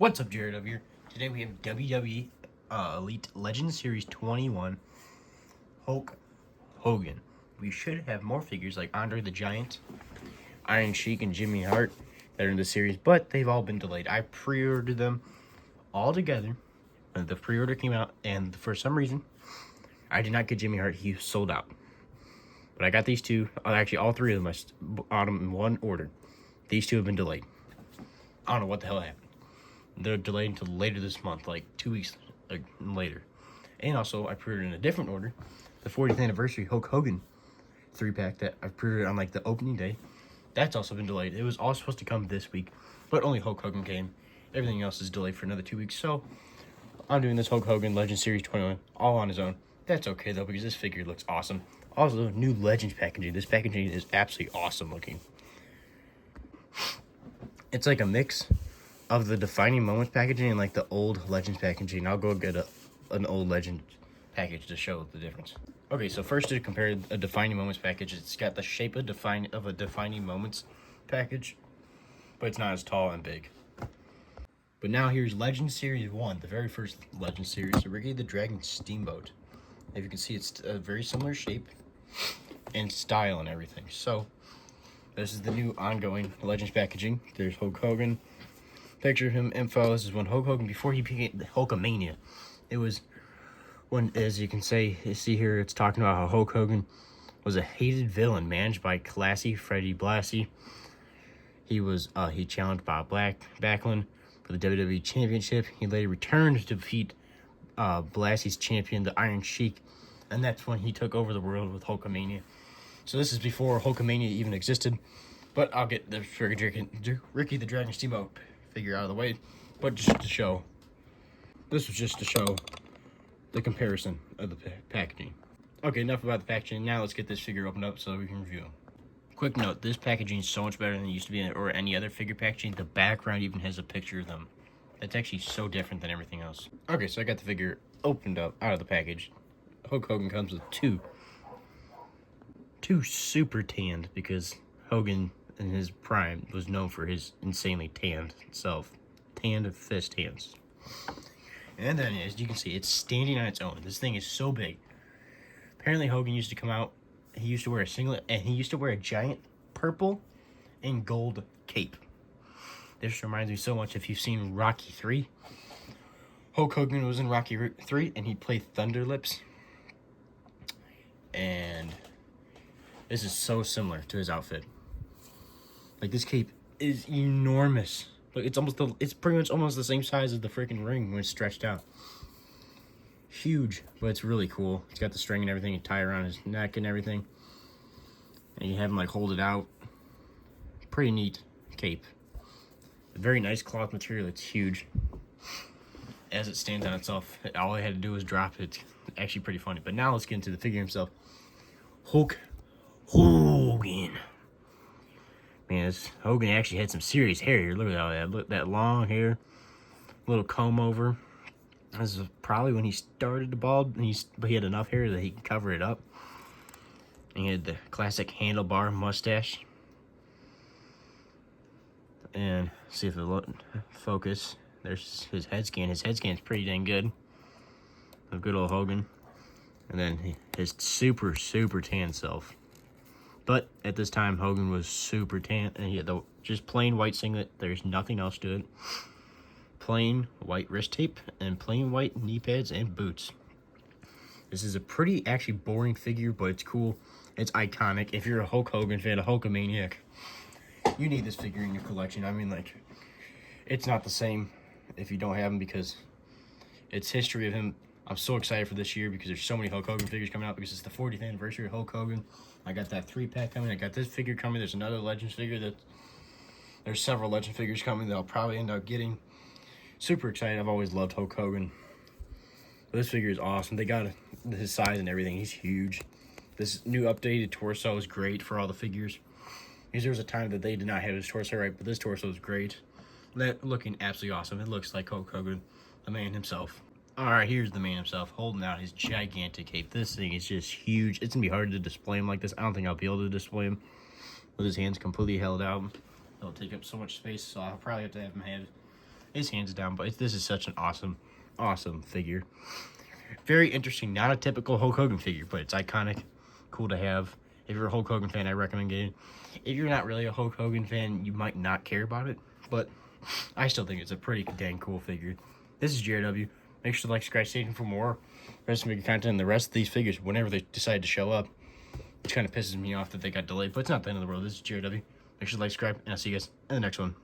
What's up, Jared over here? Today we have WWE Elite Legend Series 21 Hulk Hogan. We should have more figures like Andre the Giant, Iron Sheik, and Jimmy Hart that are in the series, but they've all been delayed. I pre-ordered them all together. And the pre-order came out, and for some reason, I did not get Jimmy Hart. He sold out. But I got these two. Actually, all three of them, I bought them in one order. These two have been delayed. I don't know what the hell happened. They're delayed until later this month, like 2 weeks later. And also, I pre-ordered in a different order the 40th anniversary Hulk Hogan 3-pack that I pre-ordered on like the opening day. That's also been delayed. It was all supposed to come this week, but only Hulk Hogan came. Everything else is delayed for another 2 weeks. So I'm doing this Hulk Hogan Legend Series 21 all on his own. That's okay though, because this figure looks awesome. Also, new Legends packaging. This packaging is absolutely awesome looking. It's like a mix of the Defining Moments packaging and like the old Legends packaging. I'll go get an old Legend package to show the difference. Okay, so first to compare a Defining Moments package, it's got the shape of a Defining Moments package, but it's not as tall and big. But now here's Legend Series 1, the very first Legend Series, so Ricky the Dragon Steamboat. If you can see, it's a very similar shape and style and everything. So this is the new ongoing Legends packaging. There's Hulk Hogan. Picture of him info. This is when Hulk Hogan, before he became Hulkamania. It was when, as you can see here, it's talking about how Hulk Hogan was a hated villain managed by classy Freddie Blassie. He challenged Bob Backlund for the WWE Championship. He later returned to defeat Blassie's champion, the Iron Sheik, and that's when he took over the world with Hulkamania. So this is before Hulkamania even existed. But I'll get the Ricky the Dragon Steamboat figure out of the way. But just to show, this was just to show the comparison of the packaging. Okay, enough about the packaging. Now let's get this figure opened up so we can review them. Quick note, this packaging is so much better than it used to be or any other figure packaging. The background even has a picture of them. It's actually so different than everything else. Okay, so I got the figure opened up out of the package. Hulk Hogan comes with two super tanned, because Hogan in his prime was known for his insanely tanned fist hands. And then, as you can see, it's standing on its own. This thing is so big. Apparently Hogan used to come out, he used to wear a singlet, and he used to wear a giant purple and gold cape. This reminds me so much, if you've seen Rocky 3. Hulk Hogan was in Rocky 3, and he played Thunder Lips. And this is so similar to his outfit. Like, this cape is enormous. Like, it's pretty much almost the same size as the freaking ring when it's stretched out. Huge, but it's really cool. It's got the string and everything. You tie around his neck and everything. And you have him, like, hold it out. Pretty neat cape. A very nice cloth material. It's huge. As it stands on itself, all I had to do was drop it. It's actually pretty funny. But now let's get into the figure himself. Hulk Hogan. Man, Hogan actually had some serious hair here. Look at all that. Look, that long hair. Little comb over. This is probably when he started to bald. But he had enough hair that he could cover it up. And he had the classic handlebar mustache. And see if it'll focus. There's his head scan. His head scan's pretty dang good. Of good old Hogan. And then his super tan self. But at this time, Hogan was super tan, and he had the just plain white singlet. There's nothing else to it. Plain white wrist tape and plain white knee pads and boots. This is a pretty actually boring figure, but it's cool. It's iconic. If you're a Hulk Hogan fan, a Hulkamaniac, you need this figure in your collection. I mean, like, it's not the same if you don't have him, because it's history of him. I'm so excited for this year because there's so many Hulk Hogan figures coming out, because it's the 40th anniversary of Hulk Hogan. I got that 3-pack coming. I got this figure coming. There's another Legends figure there's several Legend figures coming that I'll probably end up getting. Super excited. I've always loved Hulk Hogan. But this figure is awesome. They got his size and everything. He's huge. This new updated torso is great for all the figures, because there was a time that they did not have his torso right, but this torso is great. That looking absolutely awesome. It looks like Hulk Hogan, the man himself. Alright, here's the man himself, holding out his gigantic cape. This thing is just huge. It's going to be hard to display him like this. I don't think I'll be able to display him with his hands completely held out. It'll take up so much space, so I'll probably have to have him have is hands down. But this is such an awesome figure. Very interesting. Not a typical Hulk Hogan figure, but it's iconic, cool to have. If you're a Hulk Hogan fan, I recommend getting it. If you're not really a Hulk Hogan fan, you might not care about it, but I still think it's a pretty dang cool figure. This is JRW. Make sure to like, subscribe, stay tuned for more wrestling content and the rest of these figures whenever they decide to show up. Which kind of pisses me off that they got delayed, but it's not the end of the world. This is JRW. Make sure to like, subscribe, and I'll see you guys in the next one.